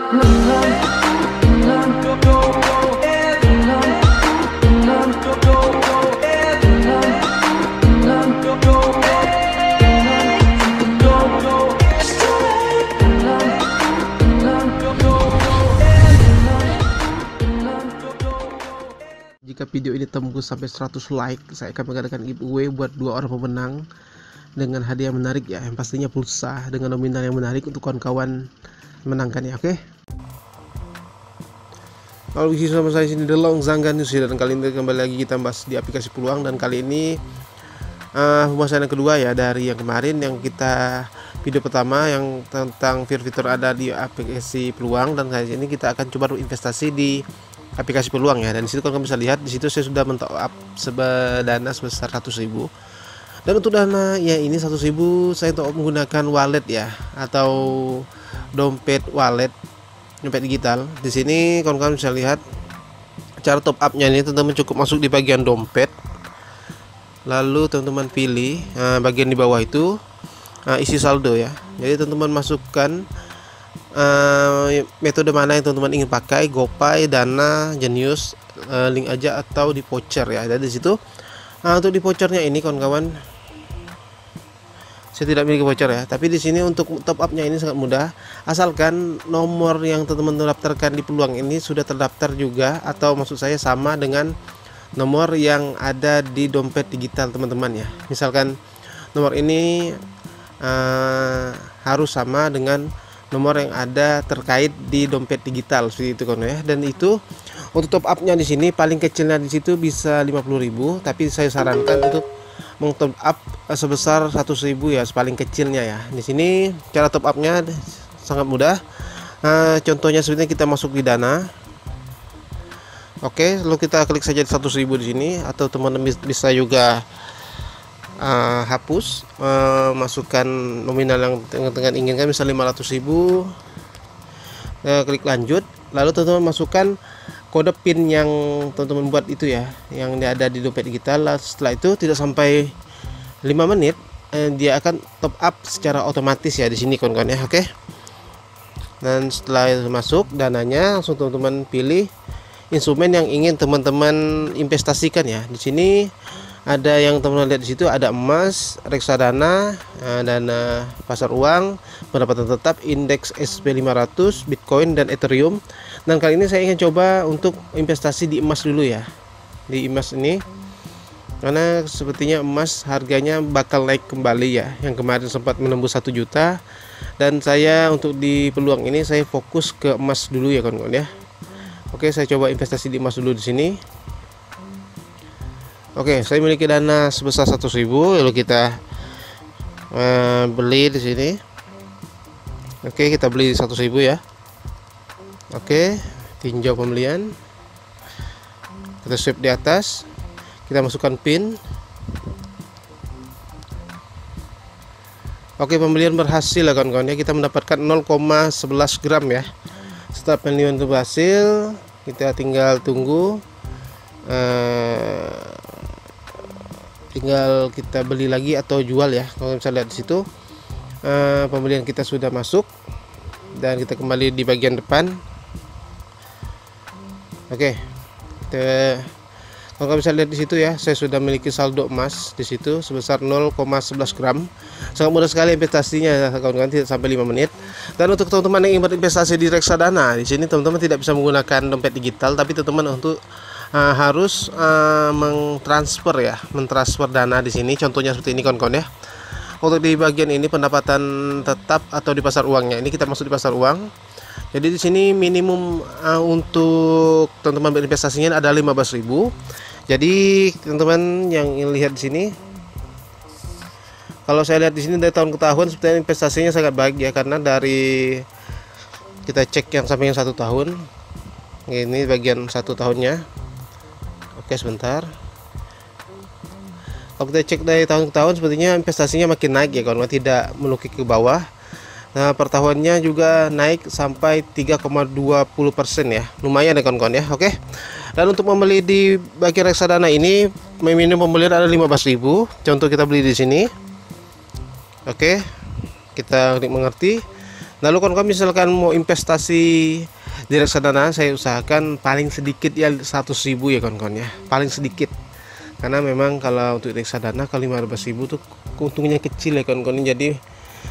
Jika video ini tembus sampai 100 like, saya akan mengadakan giveaway buat 2 orang pemenang dengan hadiah menarik ya, yang pastinya pulsa dengan nominal yang menarik untuk kawan-kawan menangkan ya. Oke. Kalau isi sama saya sini The Long Zangga News ya, dan kali ini kembali lagi kita bahas di aplikasi peluang, dan kali ini pembahasan yang kedua ya dari yang kemarin, yang kita video pertama yang tentang fitur-fitur ada di aplikasi peluang, dan kali ini kita akan coba investasi di aplikasi peluang ya. Dan disitu kalian bisa lihat, di situ saya sudah men-top up dana sebesar 100.000. Dan untuk dana ya ini 100.000 saya top up menggunakan wallet ya, atau dompet wallet, dompet digital. Di sini kawan-kawan bisa lihat cara top upnya ini. Teman-teman cukup masuk di bagian dompet, lalu teman-teman pilih bagian di bawah itu isi saldo ya. Jadi teman-teman masukkan metode mana yang teman-teman ingin pakai, GoPay, Dana, Genius, link aja atau di voucher ya. Jadi di situ untuk di vouchernya ini kawan-kawan, saya tidak miliki voucher ya, tapi di sini untuk top upnya ini sangat mudah, asalkan nomor yang teman-teman daftarkan di peluang ini sudah terdaftar juga, atau maksud saya sama dengan nomor yang ada di dompet digital teman-teman ya. Misalkan nomor ini harus sama dengan nomor yang ada terkait di dompet digital seperti itu kan ya. Dan itu untuk top upnya di sini paling kecilnya di situ bisa 50.000, tapi saya sarankan untuk meng-top up sebesar 100.000 ya, paling kecilnya ya. Di sini cara top upnya sangat mudah. Contohnya sebenarnya kita masuk di Dana. Oke, lalu kita klik saja 100.000 di sini, atau teman-teman bisa juga hapus, masukkan nominal yang teman-teman inginkan, misalnya 500.000, klik lanjut, lalu teman-teman masukkan kode PIN yang teman-teman buat itu ya, yang ada di dompet digital. Setelah itu tidak sampai 5 menit dia akan top up secara otomatis ya di sini kawan-kawan ya. Oke. Dan setelah itu masuk dananya, langsung teman-teman pilih instrumen yang ingin teman-teman investasikan ya. Di sini ada yang teman-teman lihat di situ, ada emas, reksadana, dana pasar uang, pendapatan tetap, indeks SP500, Bitcoin, dan Ethereum. Dan kali ini saya ingin coba untuk investasi di emas dulu ya, di emas ini, karena sepertinya emas harganya bakal naik kembali ya, yang kemarin sempat menembus 1 juta. Dan saya untuk di peluang ini saya fokus ke emas dulu ya kawan-kawan ya. Oke, saya coba investasi di emas dulu di sini. Oke, saya memiliki dana sebesar 100.000, lalu kita beli di sini. Oke, kita beli 100.000 ya. Oke, tinjau pembelian. Kita swipe di atas. Kita masukkan PIN. Oke, pembelian berhasil ya kawan-kawan ya. Kita mendapatkan 0,11 gram ya. Setelah pembelian itu berhasil, kita tinggal tunggu. Tinggal kita beli lagi atau jual ya. Kalau bisa lihat di situ pembelian kita sudah masuk, dan kita kembali di bagian depan. Oke, kalau bisa lihat di situ ya, saya sudah memiliki saldo emas di situ sebesar 0,11 gram. Sangat mudah sekali investasinya kawan-kawan, tidak sampai 5 menit. Dan untuk teman-teman yang ingin berinvestasi di reksadana, di sini teman-teman tidak bisa menggunakan dompet digital, tapi teman-teman untuk harus mentransfer dana di sini. Contohnya seperti ini kawan-kawan ya. Untuk di bagian ini pendapatan tetap atau di pasar uangnya, ini kita masuk di pasar uang. Jadi di sini minimum untuk teman-teman berinvestasinya ada 15.000. Jadi teman-teman yang ingin lihat di sini, kalau saya lihat di sini dari tahun ke tahun sepertinya investasinya sangat baik ya, karena dari kita cek yang sampai yang 1 tahun, ini bagian 1 tahunnya. Oke, sebentar. Kalau kita cek dari tahun ke tahun, sepertinya investasinya makin naik ya kawan-kawan, tidak menukik ke bawah. Nah, per tahunnya juga naik sampai 3,20% ya, lumayan ya kawan-kawan ya. Oke. Dan untuk membeli di bagian reksadana ini, minimum pembelian ada 15.000. Contoh kita beli di sini. Oke, kita klik mengerti. Lalu kalau misalkan mau investasi di reksadana, saya usahakan paling sedikit ya 100.000 ya kawan-kawan ya, paling sedikit. Karena memang kalau untuk reksadana kalau 15.000 tuh keuntungannya kecil ya kawan-kawan. Jadi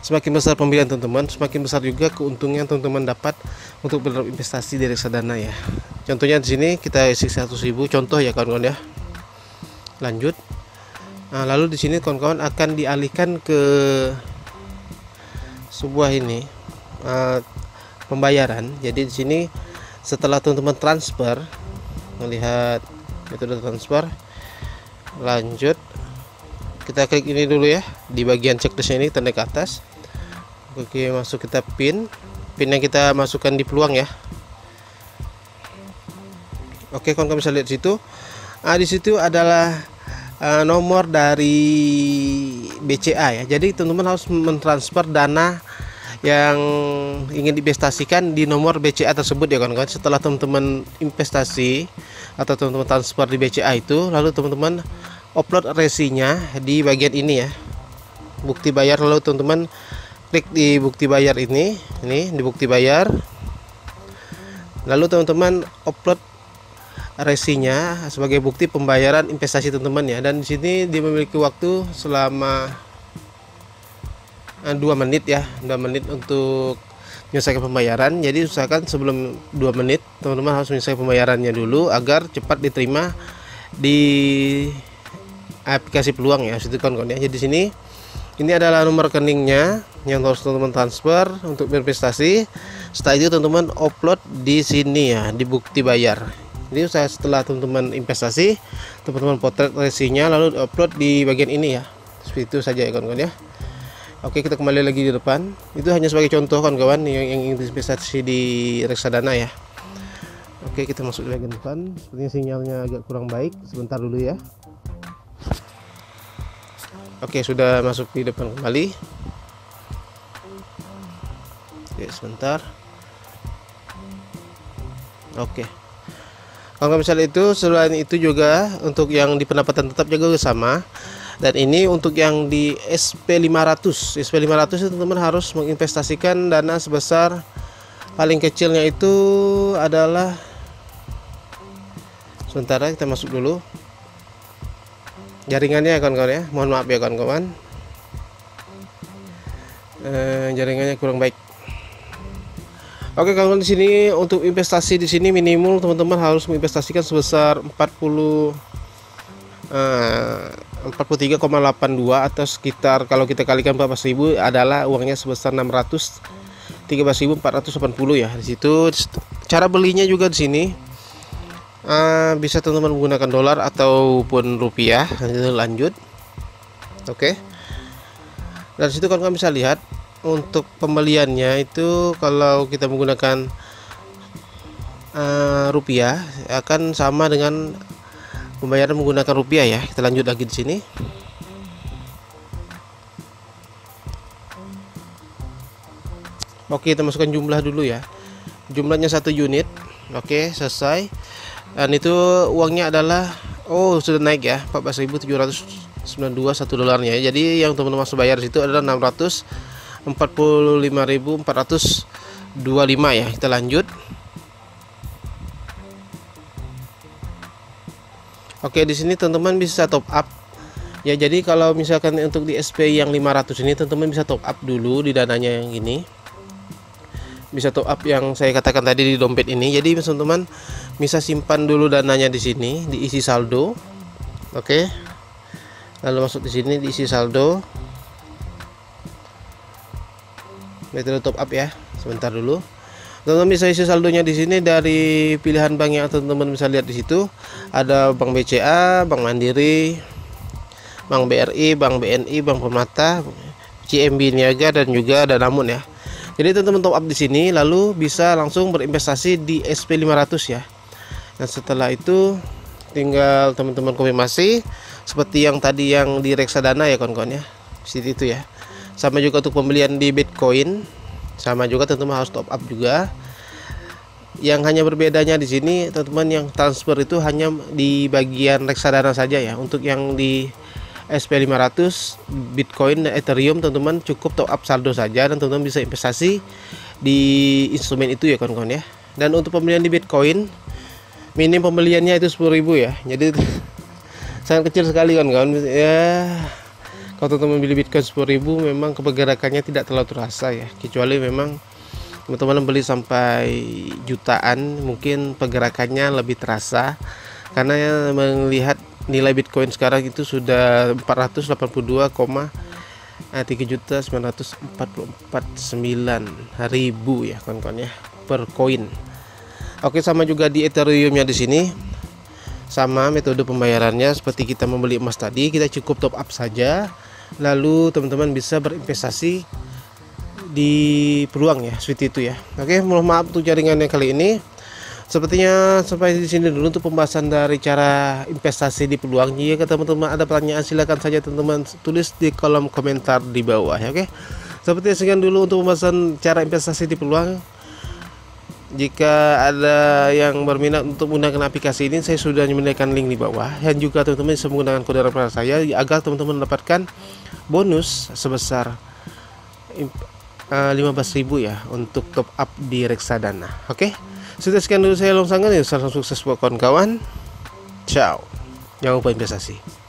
semakin besar pembelian teman-teman, semakin besar juga keuntungan teman-teman dapat untuk berinvestasi di reksadana ya. Contohnya di sini kita isi 100.000 contoh ya kawan-kawan ya. Lanjut. Nah, lalu di sini kawan-kawan akan dialihkan ke sebuah ini pembayaran. Jadi di sini setelah teman-teman transfer, melihat metode transfer, lanjut kita klik ini dulu ya, di bagian checklist ini tanda ke atas. Oke, masuk kita pin yang kita masukkan di peluang ya. Oke, kawan-kawan bisa lihat di situ. Di situ adalah nomor dari BCA ya. Jadi teman-teman harus mentransfer dana yang ingin diinvestasikan di nomor BCA tersebut ya kawan-kawan. Setelah teman-teman investasi atau teman-teman transfer di BCA itu, lalu teman-teman upload resinya di bagian ini ya, bukti bayar. Lalu teman-teman klik di bukti bayar ini di bukti bayar, lalu teman-teman upload resinya sebagai bukti pembayaran investasi teman-teman ya. Dan di sini dia memiliki waktu selama 2 menit ya, 2 menit untuk menyelesaikan pembayaran. Jadi usahakan sebelum 2 menit teman-teman harus menyelesaikan pembayarannya dulu agar cepat diterima di aplikasi peluang ya, situ kawan-kawan ya. Jadi di sini ini adalah nomor rekeningnya yang harus teman-teman transfer untuk berinvestasi. Setelah itu teman-teman upload di sini ya, di bukti bayar. Jadi setelah teman-teman investasi, teman-teman potret resinya lalu upload di bagian ini ya. Seperti itu saja ya kawan-kawan ya. Oke, kita kembali lagi di depan. Itu hanya sebagai contoh kawan-kawan yang ingin investasi di reksadana ya. Oke, kita masuk di bagian depan. Sepertinya sinyalnya agak kurang baik. Sebentar dulu ya. Oke, sudah masuk di depan kembali. Oke, sebentar. Oke. Kalau misalnya itu, selain itu juga untuk yang di pendapatan tetap juga sama. Dan ini untuk yang di SP500. SP500 itu teman-teman harus menginvestasikan dana sebesar, paling kecilnya itu adalah, sebentar kita masuk dulu jaringannya ya kawan-kawan ya, mohon maaf ya kawan-kawan, jaringannya kurang baik. Oke kawan-kawan, di sini untuk investasi di sini minimal teman-teman harus menginvestasikan sebesar 43,82 atau sekitar, kalau kita kalikan 14.000 adalah uangnya sebesar 13.480 ya. Di situ cara belinya juga di sini bisa teman-teman menggunakan dolar ataupun rupiah. Lanjut. Oke. Dari situ kawan-kawan bisa lihat untuk pembeliannya itu kalau kita menggunakan rupiah akan sama dengan pembayaran menggunakan rupiah ya. Kita lanjut lagi di sini. Oke, kita masukkan jumlah dulu ya. Jumlahnya 1 unit. Oke, selesai. Dan itu uangnya adalah sudah naik ya, 14.792 1 dolarnya. Jadi yang teman-teman masuk bayar situ adalah 645.425 ya. Kita lanjut. Oke, di sini teman-teman bisa top up. Ya, jadi kalau misalkan untuk di SP yang 500 ini teman-teman bisa top up dulu di dananya yang ini. Bisa top up yang saya katakan tadi di dompet ini. Jadi teman-teman bisa simpan dulu dananya di sini, diisi saldo. Oke. Lalu masuk di sini diisi saldo. Metode top up ya. Sebentar dulu. Teman-teman bisa isi saldonya di sini dari pilihan bank yang teman-teman bisa lihat di situ. Ada Bank BCA, Bank Mandiri, Bank BRI, Bank BNI, Bank Permata, CMB Niaga dan juga Danamon ya. Jadi teman-teman top up di sini lalu bisa langsung berinvestasi di SP500 ya. Dan setelah itu tinggal teman-teman konfirmasi seperti yang tadi yang di reksadana ya kawan-kawan ya. Seperti itu ya. Sama juga untuk pembelian di Bitcoin. Sama juga teman-teman harus top up juga. Yang hanya berbedanya di sini teman-teman yang transfer itu hanya di bagian reksadana saja ya. Untuk yang di SP500 Bitcoin dan Ethereum, teman-teman cukup top up saldo saja dan teman-teman bisa investasi di instrumen itu ya kawan-kawan ya. Dan untuk pembelian di Bitcoin, minim pembeliannya itu 10.000 ya, jadi sangat kecil sekali kawan-kawan ya. Kalau teman-teman beli Bitcoin 10.000 memang pergerakannya tidak terlalu terasa ya, kecuali memang teman-teman beli sampai jutaan, mungkin pergerakannya lebih terasa karena ya, melihat nilai Bitcoin sekarang itu sudah 482,3.944.900 ya kawan-kawan ya per koin. Oke, sama juga di Ethereum-nya di sini. Sama metode pembayarannya seperti kita membeli emas tadi, kita cukup top up saja. Lalu teman-teman bisa berinvestasi di peluang ya, seperti itu ya. Oke, mohon maaf untuk jaringannya kali ini. Sepertinya sampai di sini dulu untuk pembahasan dari cara investasi di peluang. Jika teman-teman ada pertanyaan, silakan saja teman-teman tulis di kolom komentar di bawah ya. Oke, seperti sekian dulu untuk pembahasan cara investasi di peluang. Jika ada yang berminat untuk menggunakan aplikasi ini, saya sudah menyediakan link di bawah, dan juga teman-teman bisa menggunakan kode referral saya agar teman-teman mendapatkan bonus sebesar 15.000 ya untuk top up di reksadana. Oke, sudah sekian dulu saya Long Sanggan ya. Salam sukses buat kawan-kawan. Ciao. Jangan lupa investasi.